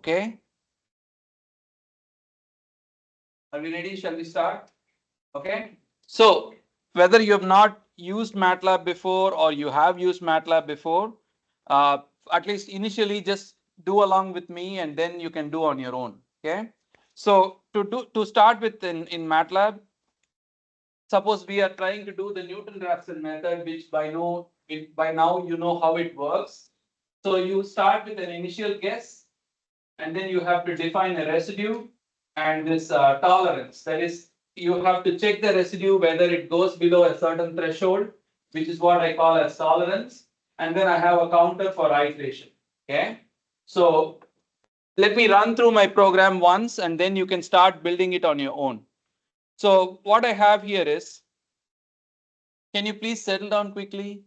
Okay. Are we ready? Shall we start? Okay. So whether you have not used MATLAB before or you have used MATLAB before, uh, at least initially just do along with me and then you can do on your own. Okay. So to start with in MATLAB, suppose we are trying to do the Newton-Raphson method, which by now you know how it works. So you start with an initial guess, and then you have to define a residue and this tolerance. That is, you have to check the residue whether it goes below a certain threshold, which is what I call as tolerance. And then I have a counter for iteration. Okay. So let me run through my program once, and then you can start building it on your own. So what I have here is, can you please settle down quickly?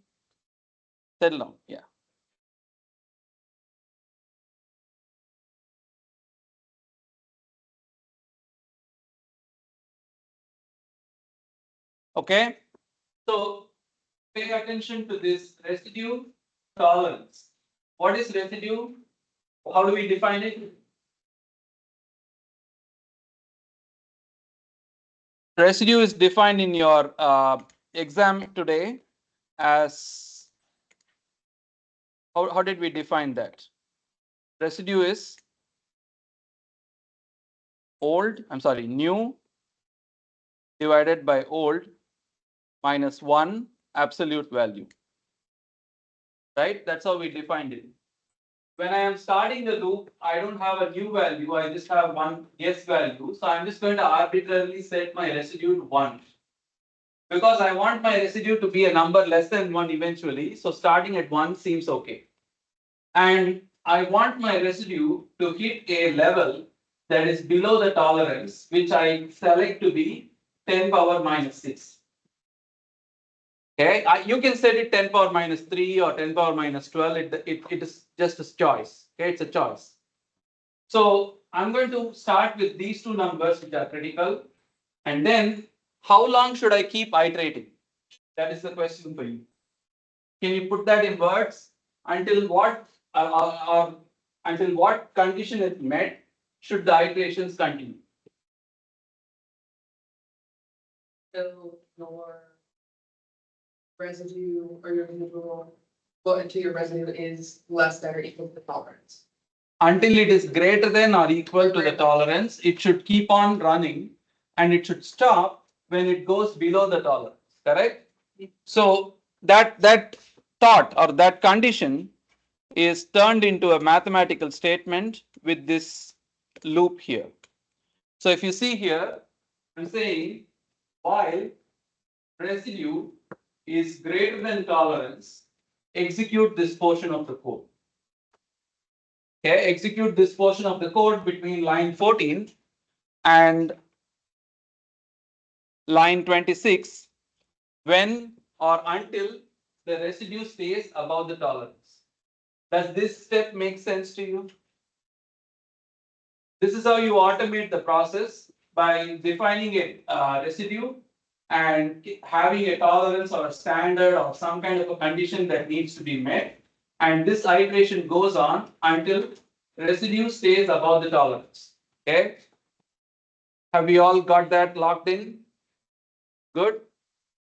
Settle down. Yeah. Okay. So pay attention to this residue tolerance. What is residue? How do we define it? Residue is defined in your exam today as, how did we define that? Residue is new divided by old minus 1 absolute value. Right? That's how we defined it. When I am starting the loop, I don't have a new value. I just have one guess value. So I'm just going to arbitrarily set my residue to 1. Because I want my residue to be a number less than 1 eventually. So starting at 1 seems okay. And I want my residue to hit a level that is below the tolerance, which I select to be 10 power minus 6. Okay, you can set it 10 power minus 3 or 10 power minus 12. It is just a choice. Okay, it's a choice. So I'm going to start with these two numbers which are critical. And then how long should I keep iterating? That is the question for you. Can you put that in words? Until what or until what condition is met should the iterations continue? So your residue or your individual, well, until your residue is less than or equal to the tolerance. Until it is greater than or equal to the tolerance, it should keep on running and it should stop when it goes below the tolerance. Correct? So that thought or that condition is turned into a mathematical statement with this loop here. So if you see here, I'm saying while residue is greater than tolerance, execute this portion of the code. Okay, execute this portion of the code between line 14 and line 26 when or until the residue stays above the tolerance. Does this step make sense to you? This is how you automate the process by defining a residue and having a tolerance or a standard or some kind of a condition that needs to be met. And this iteration goes on until residue stays above the tolerance. Okay. Have we all got that locked in? Good.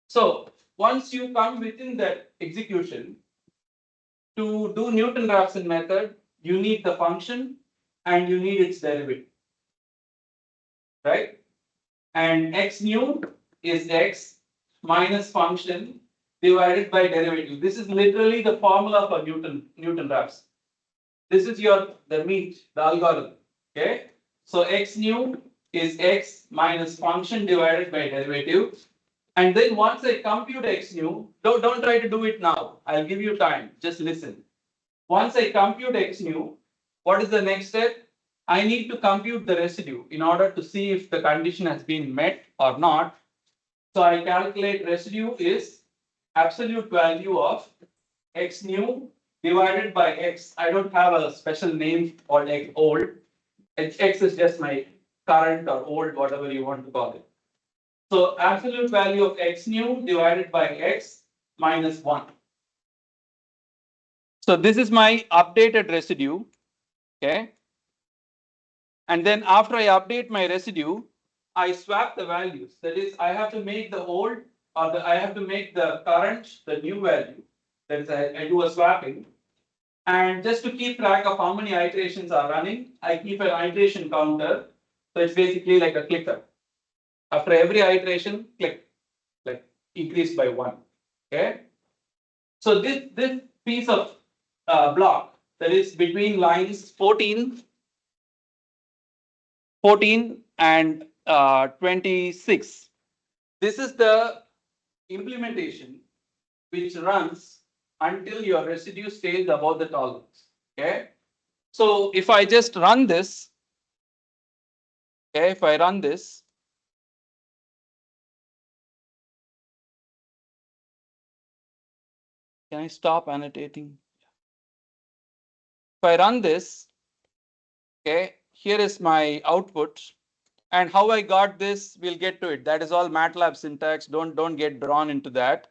So once you come within that execution, to do Newton-Raphson method, you need the function and you need its derivative. Right? And x new is x minus function divided by derivative. This is literally the formula for Newton-Raphson. This is the meat, the algorithm. Okay. So x new is x minus function divided by derivative. And then once I compute x new, don't try to do it now. I'll give you time. Just listen. Once I compute x new, what is the next step? I need to compute the residue in order to see if the condition has been met or not. So I calculate residue is absolute value of x new divided by x. I don't have a special name called x old. X is just my current or old, whatever you want to call it. So absolute value of x new divided by x minus 1. So this is my updated residue. Okay. And then after I update my residue, I swap the values. That is, I have to make the old or I have to make the current the new value. That is, I do a swapping. And just to keep track of how many iterations are running, I keep an iteration counter. So it's basically like a clicker. After every iteration, click, like increase by 1. Okay. So this piece of block that is between lines 14 and 26. This is the implementation which runs until your residue stays above the tolerance. Okay. So if I just run this, okay, if I run this, can I stop annotating? If I run this, okay, here is my output. And how I got this, we'll get to it. That is all MATLAB syntax. Don't get drawn into that.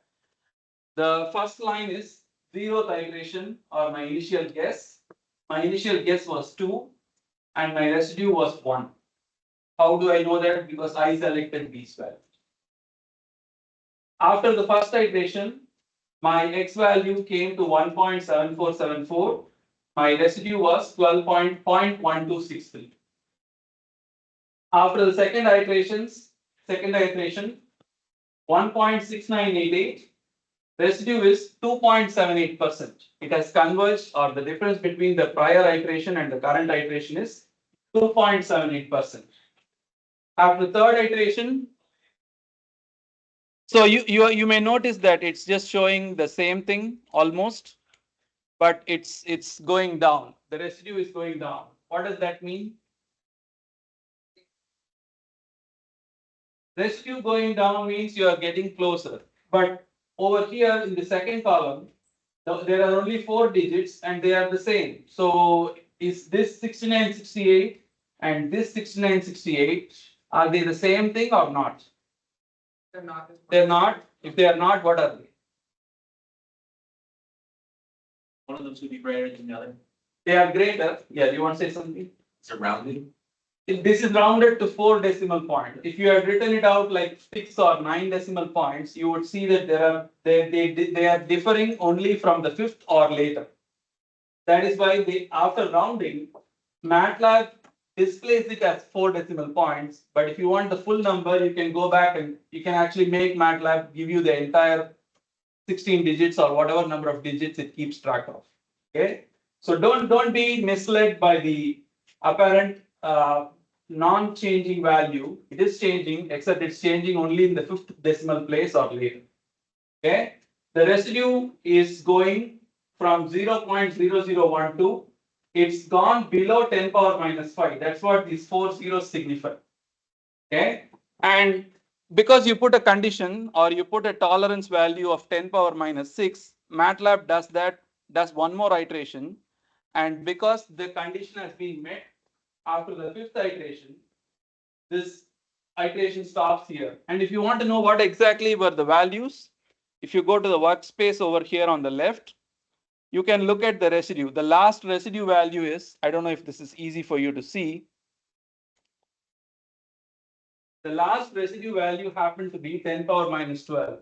The first line is 0th iteration or my initial guess. My initial guess was 2 and my residue was 1. How do I know that? Because I selected these values. After the first iteration, my x value came to 1.7474. My residue was 12.1263. After the second iteration, 1.6988, residue is 2.78%. It has converged, or the difference between the prior iteration and the current iteration is 2.78%. After the third iteration, so you may notice that it's just showing the same thing almost, but it's going down. The residue is going down. What does that mean? Residue going down means you are getting closer. But over here in the second column, there are only 4 digits and they are the same. So is this 6968 and this 6968, are they the same thing or not? They're not. They're not. If they are not, what are they? One of them should be greater than the other. They are greater. Yeah, you want to say something? It's a rounding. This is rounded to 4 decimal points. If you had written it out like 6 or 9 decimal points, you would see that they are differing only from the 5th or later. That is why after rounding, MATLAB displays it as 4 decimal points. But if you want the full number, you can go back and you can actually make MATLAB give you the entire 16 digits or whatever number of digits it keeps track of. Okay. So don't be misled by the apparent non-changing value. It is changing, except it's changing only in the 5th decimal place or later. Okay. The residue is going from 0.0012. It's gone below 10 power minus 5. That's what these 4 zeros signify. Okay. And because you put a condition or you put a tolerance value of 10 power minus 6, MATLAB does one more iteration. And because the condition has been met after the 5th iteration, this iteration stops here. And if you want to know what exactly were the values, if you go to the workspace over here on the left, you can look at the residue. The last residue value is, I don't know if this is easy for you to see. The last residue value happened to be 10 power minus 12.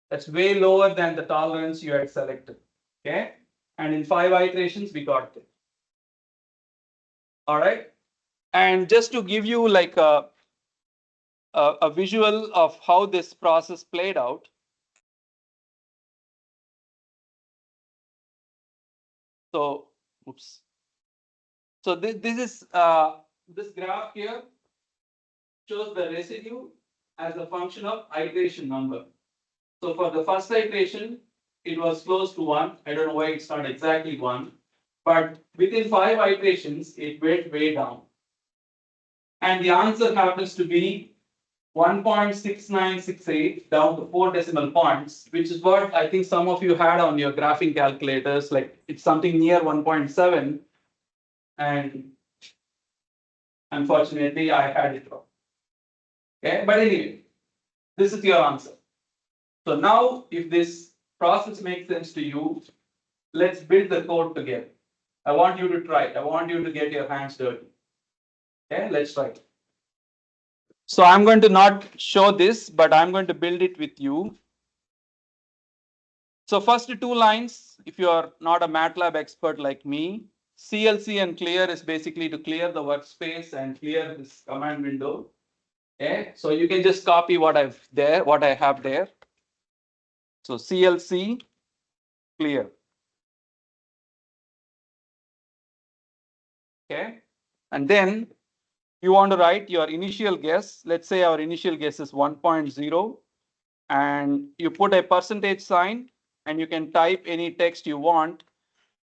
That's way lower than the tolerance you had selected. Okay. And in 5 iterations, we got it. All right. And just to give you like a visual of how this process played out. So, oops. So this is this graph here shows the residue as a function of iteration number. So for the first iteration, it was close to 1. I don't know why it's not exactly 1, but within 5 iterations, it went way down. And the answer happens to be 1.6968 down to 4 decimal points, which is what I think some of you had on your graphing calculators, like it's something near 1.7. And unfortunately, I had it wrong. Okay, but anyway, this is your answer. So now, if this process makes sense to you, let's build the code together. I want you to try. I want you to get your hands dirty. Okay, let's try. So I'm going to not show this, but I'm going to build it with you. So first two lines, if you are not a MATLAB expert like me, CLC and clear is basically to clear the workspace and clear this command window. Okay, so you can just copy what I have there. So CLC clear. Okay, and then you want to write your initial guess. Let's say our initial guess is 1.0, and you put a percentage sign, and you can type any text you want,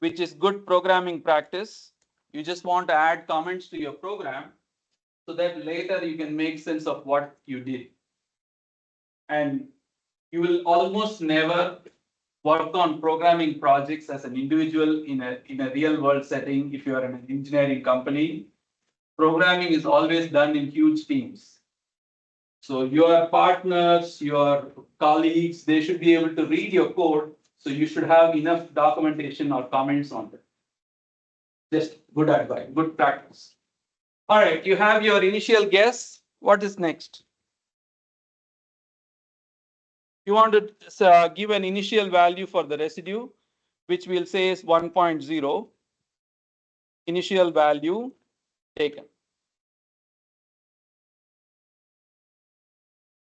which is good programming practice. You just want to add comments to your program so that later you can make sense of what you did. And you will almost never work on programming projects as an individual in a real world setting. If you are in an engineering company, programming is always done in huge teams. So your partners, your colleagues, they should be able to read your code. So you should have enough documentation or comments on it. Just good advice, good practice. All right, you have your initial guess. What is next? You want to give an initial value for the residue, which we'll say is 1.0. Initial value taken.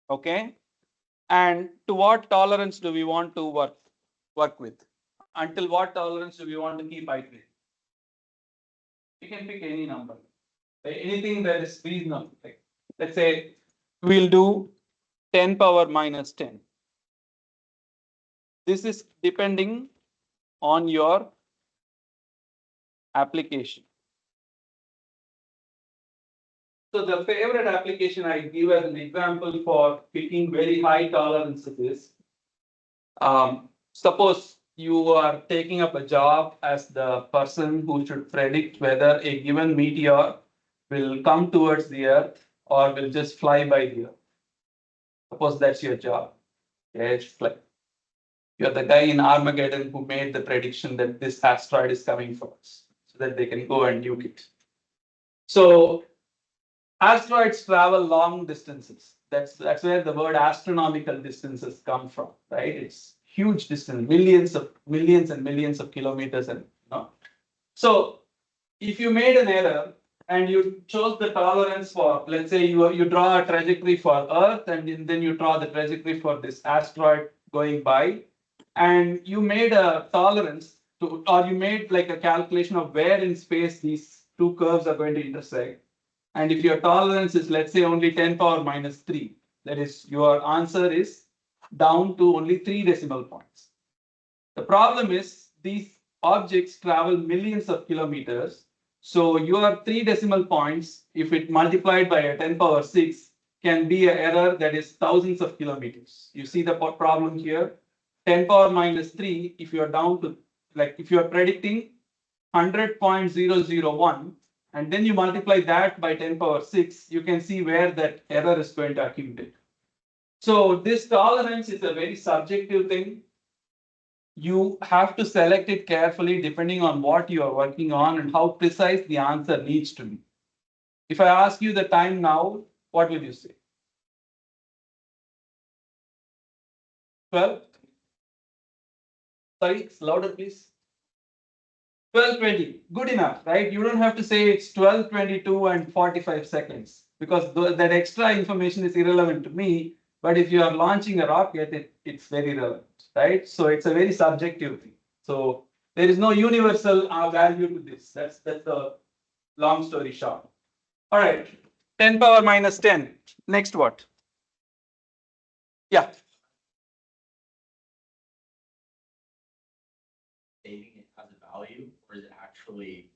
Okay. And to what tolerance do we want to work with? Until what tolerance do we want to keep iterating? You can pick any number. Anything that is reasonable. Like, let's say we'll do 10 power minus 10. This is depending on your application. So the favorite application I give as an example for picking very high tolerances is, suppose you are taking up a job as the person who should predict whether a given meteor will come towards the Earth or will just fly by the Earth. Suppose that's your job. Okay, it's like you're the guy in Armageddon who made the prediction that this asteroid is coming for us, so that they can go and nuke it. So asteroids travel long distances. That's where the word astronomical distances come from, right? It's huge distance, millions and millions of kilometers, and So if you made an error and you chose the tolerance for, let's say you draw a trajectory for Earth, and then you draw the trajectory for this asteroid going by, and you made a tolerance to, or you made like a calculation of where in space these two curves are going to intersect. And if your tolerance is, let's say, only 10 power minus 3, that is, your answer is down to only 3 decimal points. The problem is these objects travel millions of kilometers. So your 3 decimal points, if it multiplied by a 10 power 6, can be an error that is thousands of kilometers. You see the problem here? 10 power minus 3, if you are down to, like, if you are predicting 100.001, and then you multiply that by 10 power 6, you can see where that error is going to accumulate. So this tolerance is a very subjective thing. You have to select it carefully depending on what you are working on and how precise the answer needs to be. If I ask you the time now, what will you say? 12? Sorry, louder please. 12:20, good enough, right? You don't have to say it's 12:22 and 45 seconds because that extra information is irrelevant to me. But if you are launching a rocket, it's very relevant, right? So it's a very subjective thing. So there is no universal value to this. That's the long story short. All right, 10 power minus 10. Next what? Yeah. Stating it has a value, or is it actually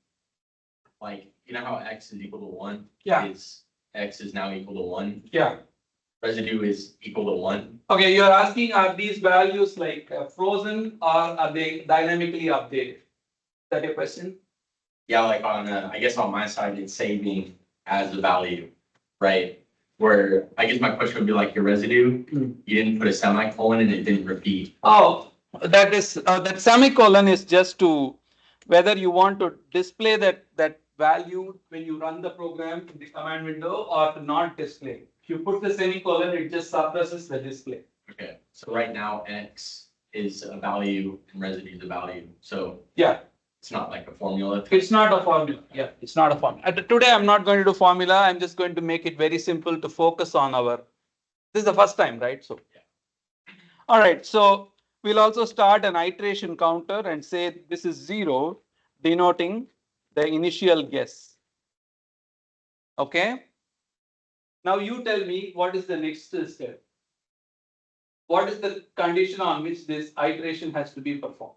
like, you know how x is equal to 1? Yeah. Is x is now equal to 1? Yeah. Residue is equal to 1. Okay, you're asking, are these values like frozen or are they dynamically updated? Is that your question? Yeah, like on I guess on my side, it's saving as a value, right? Where I guess my question would be like your residue, you didn't put a semicolon and it didn't repeat. Oh, that semicolon is just to whether you want to display that valued when you run the program in the command window or to not display. If you put the semicolon, it just suppresses the display. Okay, so right now X is a value and residue is a value, so Yeah, it's not like a formula. it's not a formula. Yeah, it's not a formula. Today, I'm not going to do formula. I'm just going to make it very simple to focus on our. This is the first time, right? So, all right. So we'll also start an iteration counter and say this is 0, denoting the initial guess. Okay. Now you tell me what is the next step. What is the condition on which this iteration has to be performed?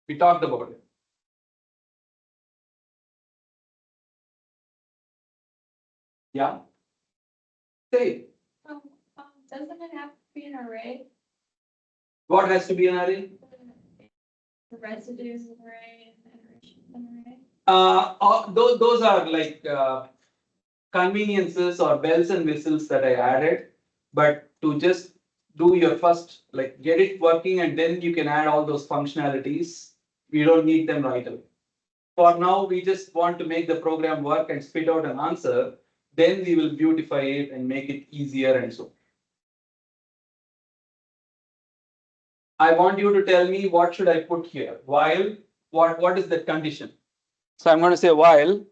We talked about it. Yeah. Say it. Doesn't it have to be an array? What has to be an array? The residues an array and enrichment an array? Those are like conveniences or bells and whistles that I added. But to just do your first, like get it working and then you can add all those functionalities. We don't need them right away. For now, we just want to make the program work and spit out an answer. Then we will beautify it and make it easier and so. I want you to tell me what should I put here. While, what is the condition? So I'm going to say while.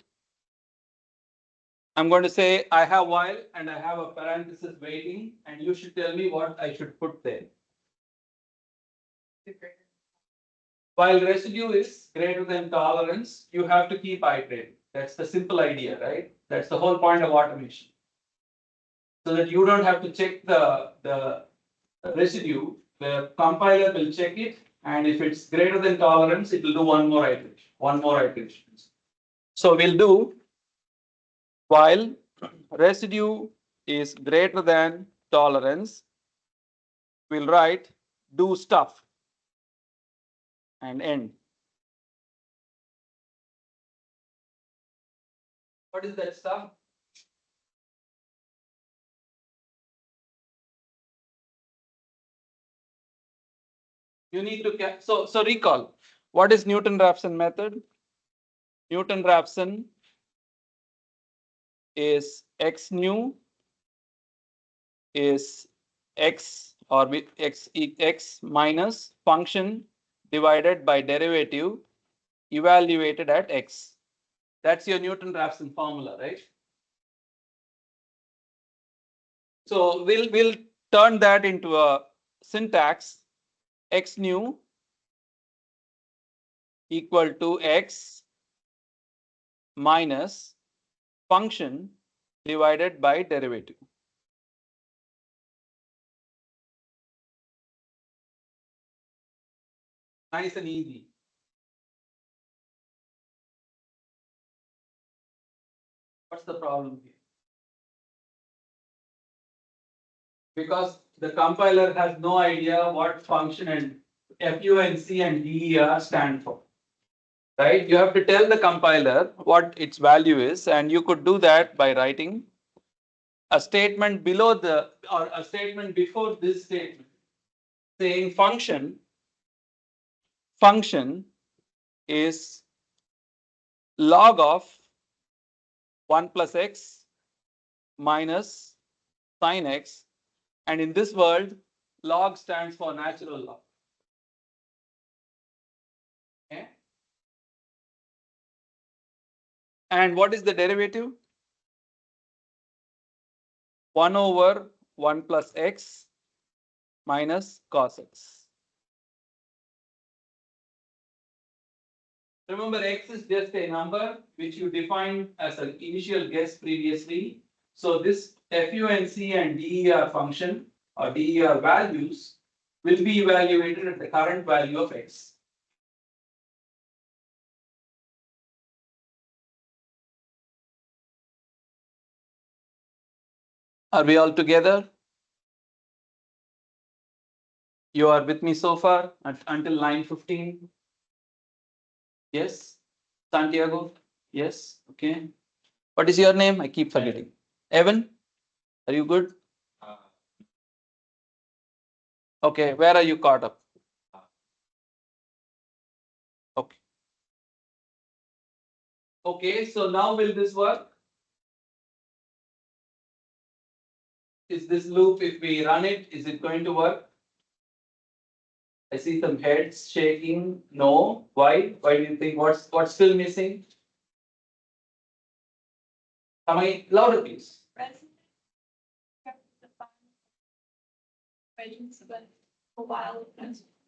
I'm going to say I have while and I have a parenthesis waiting, and you should tell me what I should put there. While residue is greater than tolerance, you have to keep iterating. That's the simple idea, right? That's the whole point of automation. So that you don't have to check the residue, the compiler will check it, and if it's greater than tolerance, it will do one more iteration. So we'll do while residue is greater than tolerance, we'll write do stuff and end. What is that stuff? You need to so recall, what is Newton-Raphson method? Newton-Raphson is x new is x or with x minus function divided by derivative evaluated at x. That's your Newton-Raphson formula, right? So we'll turn that into a syntax. X new equal to x minus function divided by derivative. Nice and easy. What's the problem here? Because the compiler has no idea what function and FUNC and DER stand for. Right? You have to tell the compiler what its value is, and you could do that by writing a statement below or a statement before this statement saying function is log of 1 plus x minus sin x, and in this world log stands for natural log. Okay. And what is the derivative? 1 over 1 plus x minus cos x. Remember, x is just a number which you defined as an initial guess previously. So this FUNC and DER function or DER values will be evaluated at the current value of x. Are we all together? You are with me so far until 9:15? Yes? Santiago? Yes? Okay. What is your name? I keep forgetting. Evan? Are you good? Okay, where are you caught up? Okay, so now will this work? Is this loop, if we run it, is it going to work? I see some heads shaking. No. Why? Why do you think? What's still missing? Am I louder, please? Resident. The fund. Equations, but a while.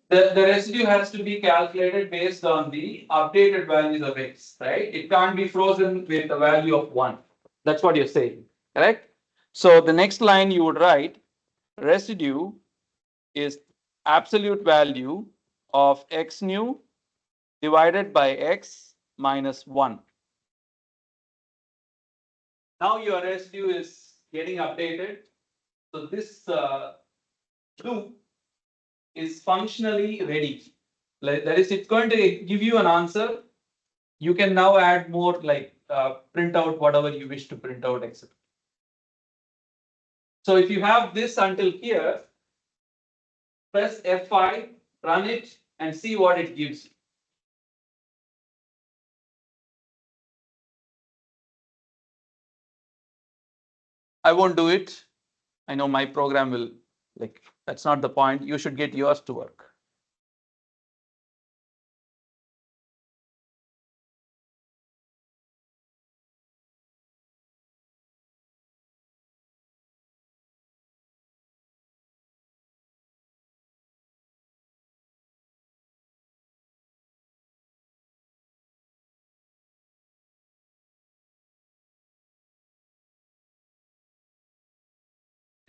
The residue has to be calculated based on the updated values of x, right? It can't be frozen with a value of 1. That's what you're saying, correct? So the next line you would write, residue is absolute value of x new divided by x minus 1. Now your residue is getting updated. So this loop is functionally ready. That is, it's going to give you an answer. You can now add more, like print out whatever you wish to print out, etc. So if you have this until here, press F5, run it, and see what it gives you. I won't do it. I know my program will, like, that's not the point. You should get yours to work.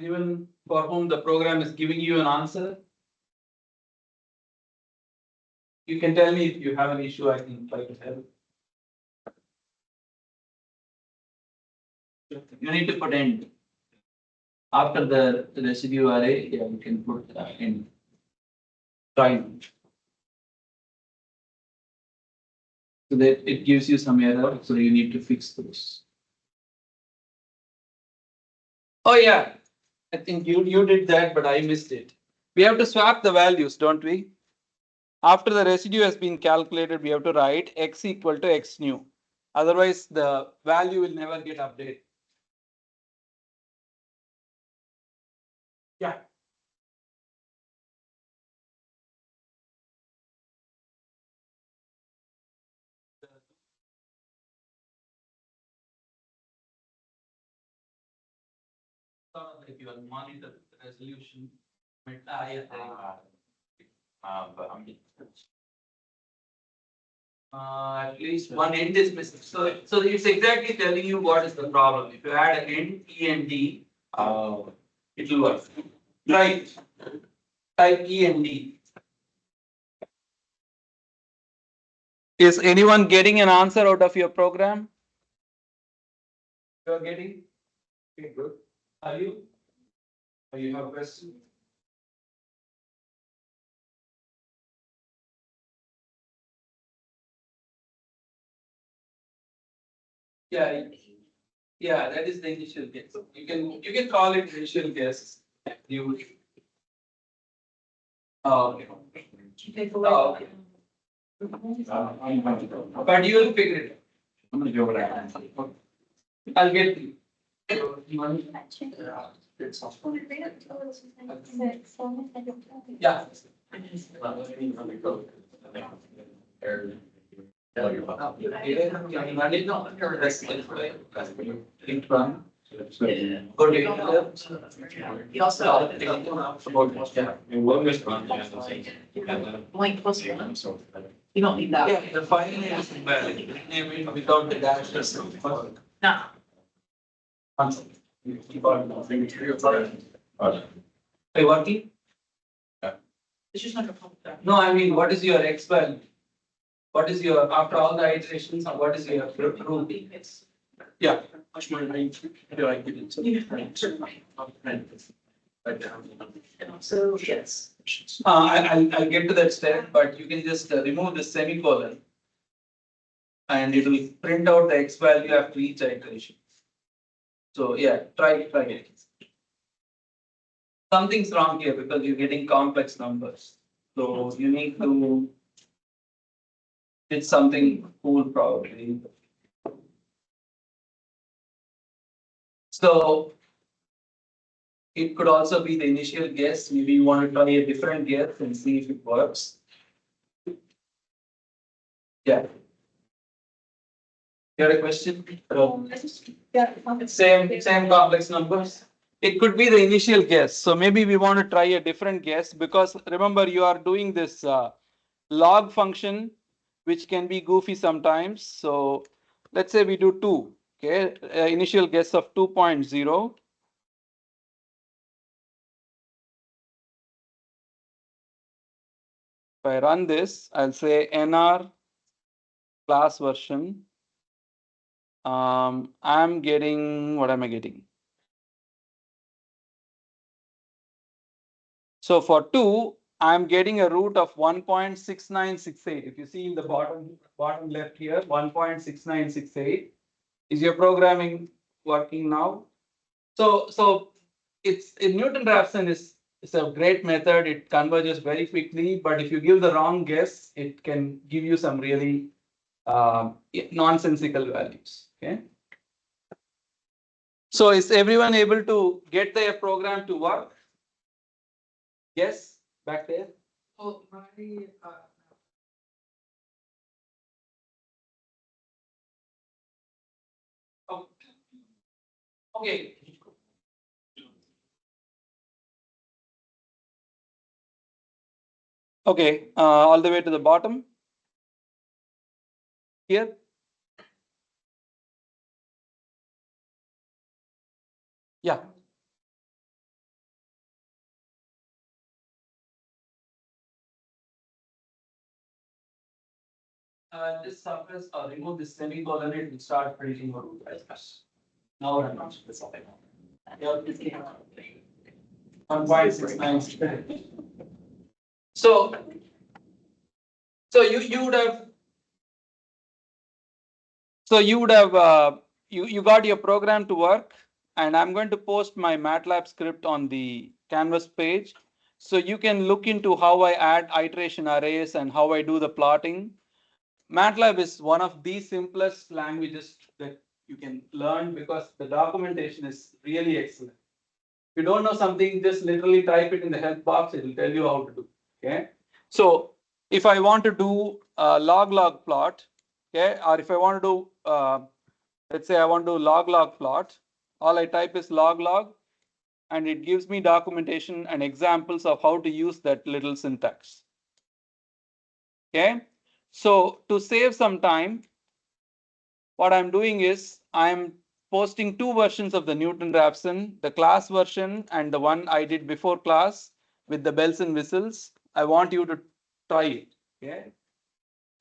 Even for whom the program is giving you an answer, you can tell me if you have an issue. I can try to help. You need to put end after the residue array. Yeah, you can put in try. So that it gives you some error, so you need to fix those. Oh yeah, I think you did that, but I missed it. We have to swap the values, don't we? After the residue has been calculated, we have to write x equal to x new. Otherwise, the value will never get updated. Yeah. Sort of like your monitor resolution. Yeah. But I'm At least one end is missing. So it's exactly telling you what is the problem. If you add an end, E and D, it will work. Right. Type E and D. Is anyone getting an answer out of your program? You are getting? Okay, good. Are you? Or you have a question? Yeah, yeah, that is the initial guess. You can call it initial guess. You. Oh, okay. Oh, okay. But you will figure it out. I'm gonna go with that. I'll get you. Yeah. You also. Blank plus one. You don't need that. Yeah, the file name is invalid. Name it without the dash. No. One second. Are you working? It's just not a public. No, I mean, what is your X value? What is your, after all the iterations, what is your rule? It's. Yeah. So, yes. I'll get to that step, but you can just remove the semicolon. And it will print out the X value after each iteration. So yeah, try it. Something's wrong here because you're getting complex numbers. So you need to. It's something cool probably. So it could also be the initial guess. Maybe you want to try a different guess and see if it works. Yeah. You had a question? Yeah. Same complex numbers. It could be the initial guess. So maybe we want to try a different guess because remember you are doing this log function, which can be goofy sometimes. So let's say we do 2, okay, initial guess of 2.0. If I run this, I'll say NR class version. I'm getting, what am I getting? So for 2, I'm getting a root of 1.6968. If you see in the bottom left here, 1.6968. Is your programming working now? So it's in Newton-Raphson is a great method. It converges very quickly, but if you give the wrong guess, it can give you some really nonsensical values. Okay. So is everyone able to get their program to work? Yes, back there. Oh, my, Oh, okay. Okay, all the way to the bottom. Here. Yeah. This surface or remove this semicolon, it will start printing a root as such. Now I'm not this all. Yeah, it came out. 1.69. So, you would have. So you would have you got your program to work, and I'm going to post my MATLAB script on the Canvas page, so you can look into how I add iteration arrays and how I do the plotting. MATLAB is one of the simplest languages that you can learn because the documentation is really excellent. If you don't know something, just literally type it in the help box. It will tell you how to do. Okay. So if I want to do a log plot, okay, or if I want to do, let's say I want to do log plot, all I type is log, and it gives me documentation and examples of how to use that little syntax. Okay. So to save some time, what I'm doing is I'm posting 2 versions of the Newton-Raphson, the class version and the one I did before class with the bells and whistles. I want you to try it. Okay.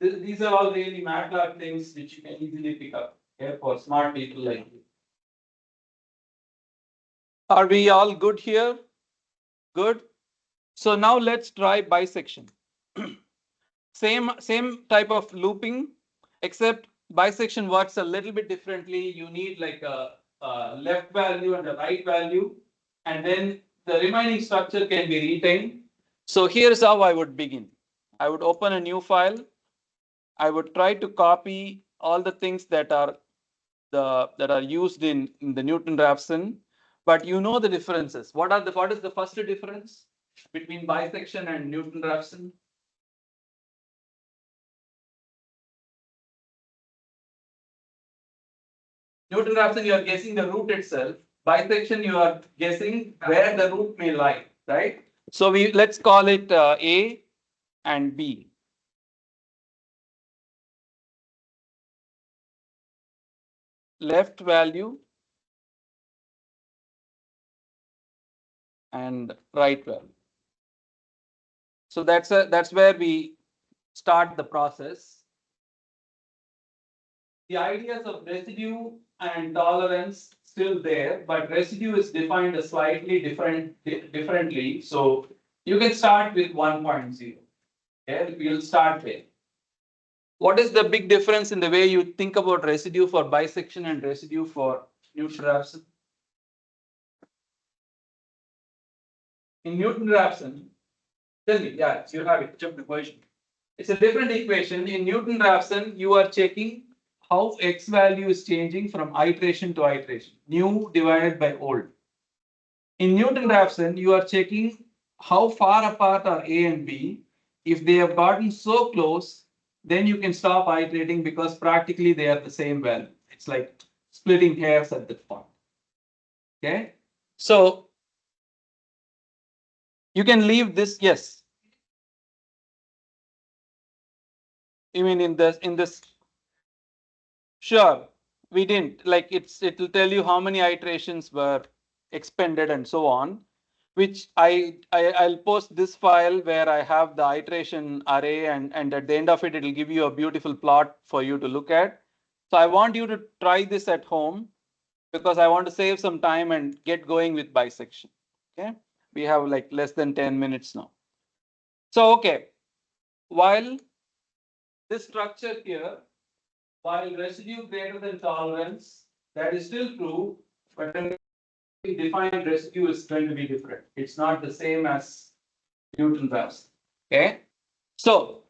These are all really MATLAB things which you can easily pick up. Okay, for smart people like you. Are we all good here? Good. So now let's try bisection. Same type of looping, except bisection works a little bit differently. You need like a left value and a right value, and then the remaining structure can be retained. So here's how I would begin. I would open a new file. I would try to copy all the things that are used in the Newton-Raphson, but you know the differences. What is the first difference between bisection and Newton-Raphson? Newton-Raphson, you are guessing the root itself. Bisection, you are guessing where the root may lie, right? So let's call it A and B. Left value and right value. So that's where we start the process. The ideas of residue and tolerance still there, but residue is defined a slightly differently. So you can start with 1.0. Okay, we'll start there. What is the big difference in the way you think about residue for bisection and residue for Newton-Raphson? In Newton-Raphson, tell me, yeah, you have it, jump equation. It's a different equation. In Newton-Raphson, you are checking how X value is changing from iteration to iteration, new divided by old. In Newton-Raphson, you are checking how far apart are A and B. If they have gotten so close, then you can stop iterating because practically they are the same value. It's like splitting hairs at that point. Okay, so you can leave this. Yes, you mean in this? Sure, we didn't like it will tell you how many iterations were expended and so on, which I'll post this file where I have the iteration array and at the end of it, it'll give you a beautiful plot for you to look at. So I want you to try this at home because I want to save some time and get going with bisection. Okay, we have like less than 10 minutes now. So, okay, while this structure here, while residue greater than tolerance, that is still true, but when we define residue is going to be different. It's not the same as Newton-Raphson. Okay, so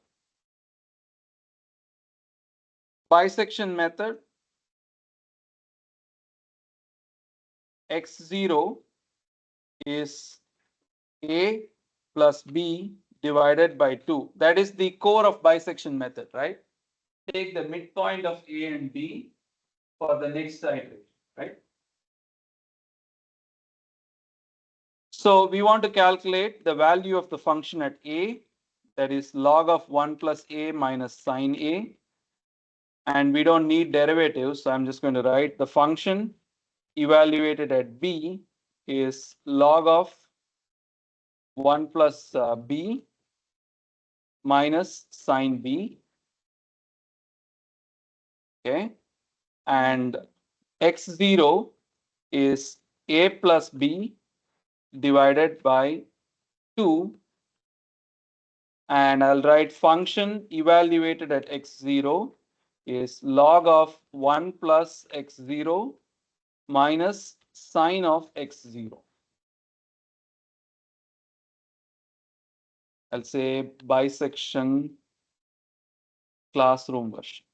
bisection method, x0 is a plus b divided by 2. That is the core of bisection method, right? Take the midpoint of a and b for the next iteration, right? So we want to calculate the value of the function at a, that is log of 1 plus a minus sine a. And we don't need derivatives, so I'm just going to write the function evaluated at b is log of 1 plus b minus sine b. Okay, and x0 is a plus b divided by 2, and I'll write function evaluated at x0 is log of 1 plus x0 minus sine of x0. I'll say bisection classroom version.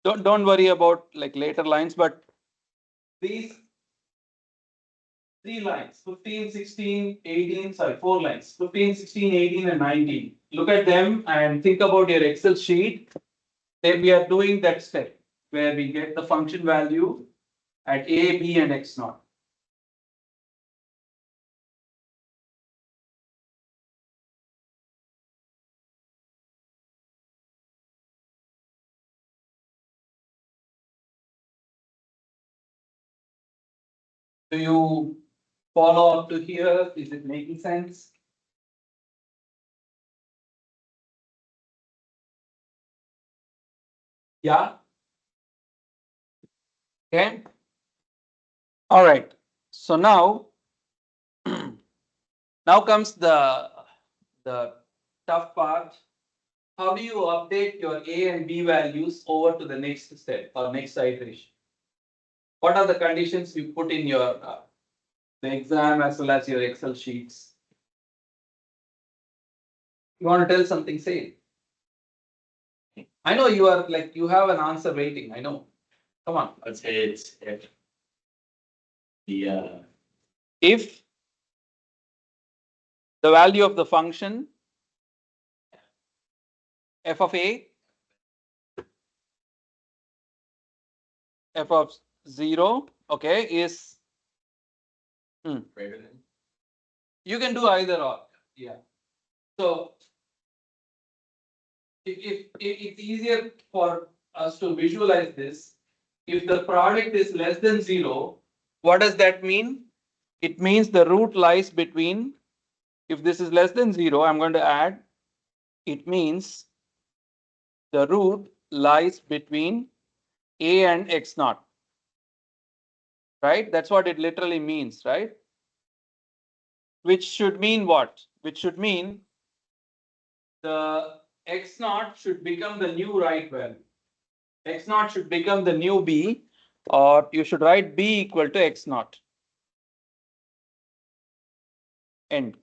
Don't worry about like later lines, but these 3 lines, 15, 16, 18, sorry, 4 lines, 15, 16, 18, and 19. Look at them and think about your Excel sheet. Then we are doing that step where we get the function value at a, b, and x naught. Do you follow up to here? Is it making sense? Yeah. Okay. All right. So now, now comes the tough part. How do you update your A and B values over to the next step or next iteration? What are the conditions you put in your the exam as well as your Excel sheets? You want to tell something? Say. I know you are like you have an answer waiting. I know. Come on. I'd say it's if the If the value of the function f of a, f of 0, okay, is greater than. you can do either or. Yeah. So if it's easier for us to visualize this, if the product is less than 0, what does that mean? It means the root lies between, if this is less than 0, I'm going to add, it means the root lies between a and x naught. Right? That's what it literally means, right? Which should mean what? Which should mean the x naught should become the new right value. X naught should become the new b, or you should write b equal to x naught. End.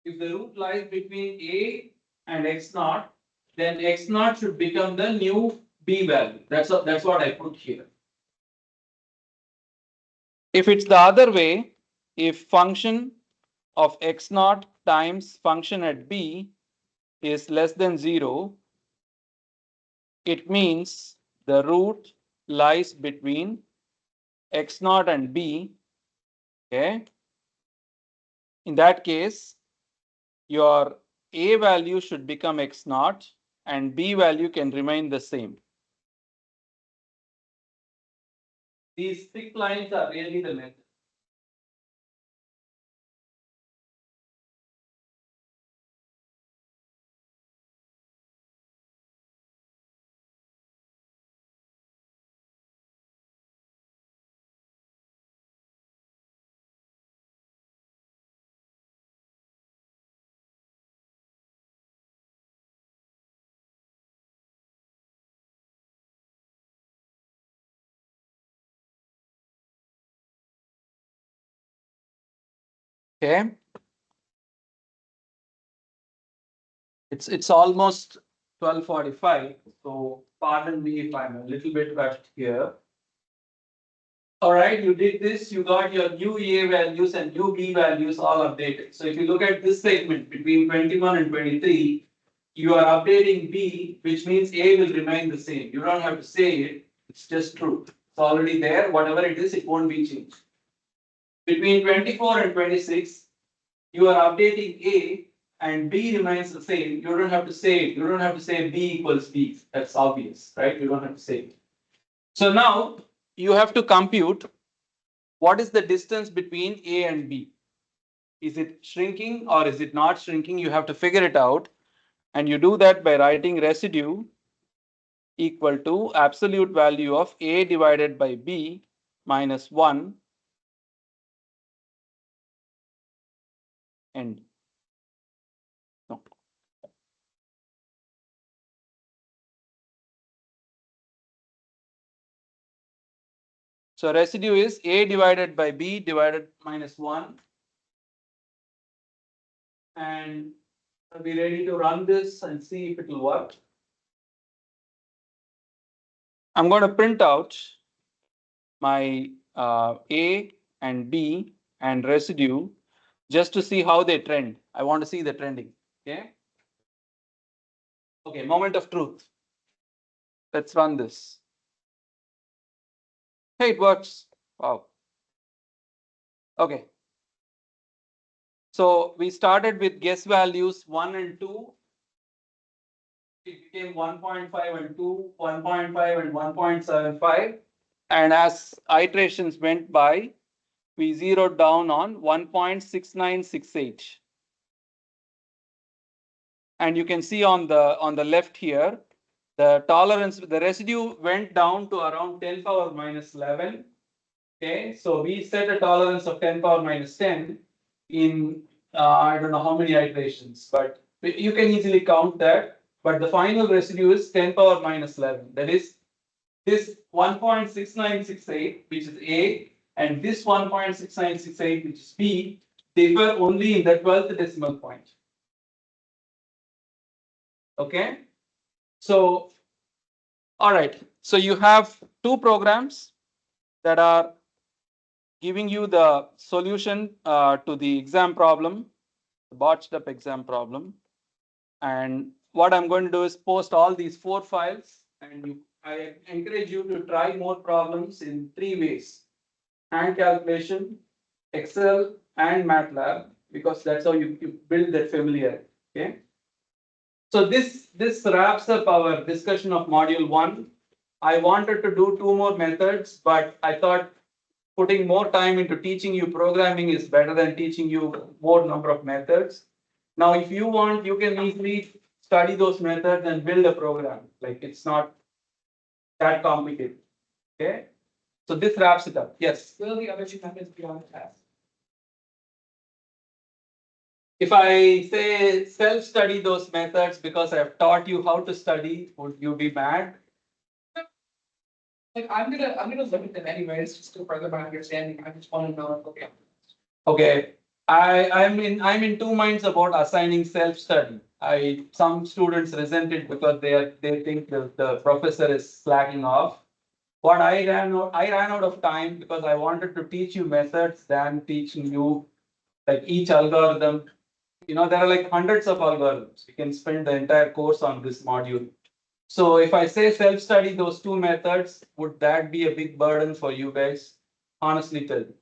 if the root lies between A and X naught, then X naught should become the new B value. That's what I put here. If it's the other way, if function of X naught times function at B is less than 0, it means the root lies between X naught and B. Okay. In that case, your A value should become X naught and B value can remain the same. These thick lines are really the method. Okay. It's almost 12:45, so pardon me if I'm a little bit rushed here. All right, you did this, you got your new A values and new B values all updated. So if you look at this segment between 21 and 23, you are updating B, which means A will remain the same. You don't have to say it, it's just true. It's already there, whatever it is, it won't be changed. Between 24 and 26, you are updating A and B remains the same. You don't have to say it. You don't have to say B equals B. That's obvious, right? You don't have to say it. So now you have to compute what is the distance between A and B. Is it shrinking or is it not shrinking? You have to figure it out. And you do that by writing residue equal to absolute value of A divided by B minus 1 and no. So residue is A divided by B divided minus 1. And are we ready to run this and see if it will work? I'm going to print out my A and B and residue just to see how they trend. I want to see the trending. Okay. Okay, moment of truth. Let's run this. Hey, it works. Wow. Okay. So we started with guess values 1 and 2. It became 1.5 and 2, 1.5 and 1.75. And as iterations went by, we zeroed down on 1.6968. And you can see on the left here, the tolerance, the residue went down to around 10 power minus 11. Okay, so we set a tolerance of 10 power minus 10 in I don't know how many iterations, but you can easily count that. But the final residue is 10 power minus 11. That is this 1.6968, which is A, and this 1.6968, which is B, differ only in the 12th decimal point. Okay, so all right, so you have two programs that are giving you the solution to the exam problem, the botched up exam problem. And what I'm going to do is post all these 4 files, and I encourage you to try more problems in 3 ways: hand calculation, Excel, and MATLAB, because that's how you build that familiarity. Okay. So this wraps up our discussion of module 1. I wanted to do 2 more methods, but I thought putting more time into teaching you programming is better than teaching you more number of methods. Now, if you want, you can easily study those methods and build a program. Like, it's not that complicated. Okay. So this wraps it up. Yes. Will the other two methods be on the test? If I say self-study those methods because I've taught you how to study, would you be mad? Like, I'm gonna look at them anyways, just to further my understanding. I just want to know, okay. Okay. I'm in two minds about assigning self-study. Some students resent it because they think the professor is slacking off. What I ran out of time because I wanted to teach you methods than teaching you like each algorithm. There are like hundreds of algorithms. You can spend the entire course on this module. So if I say self-study those two methods, would that be a big burden for you guys? Honestly tell me.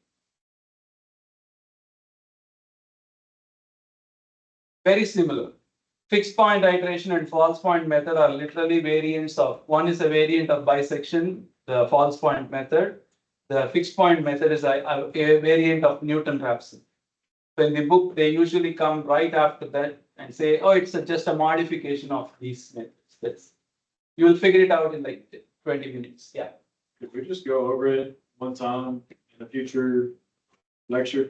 Very similar. Fixed point iteration and false point method are literally variants of, one is a variant of bisection, the false point method. The fixed point method is a variant of Newton-Raphson. So in the book, they usually come right after that and say, oh, it's just a modification of these methods. You will figure it out in like 20 minutes. Yeah. If we just go over it one time in a future lecture,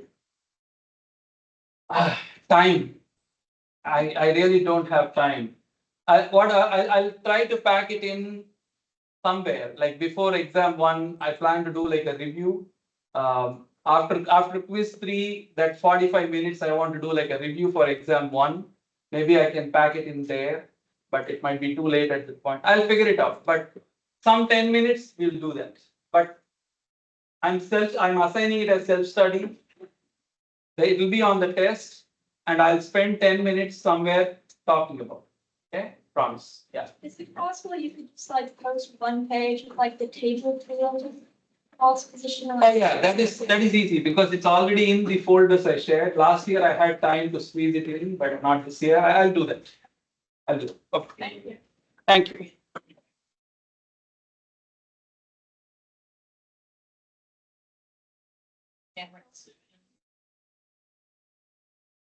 Time. I really don't have time. I'll try to pack it in somewhere. Like before exam one, I plan to do like a review. After quiz three, that 45 minutes, I want to do like a review for exam one. Maybe I can pack it in there, but it might be too late at this point. I'll figure it out. But some 10 minutes, we'll do that. But I'm assigning it as self-study. It will be on the test, and I'll spend 10 minutes somewhere talking about it. Okay, promise. Yeah. Is it possible you could just like post one page with like the table field of false position? Oh yeah, that is easy because it's already in the folders I shared. Last year I had time to squeeze it in, but not this year. I'll do that. I'll do it. Okay. Thank you. Thank you.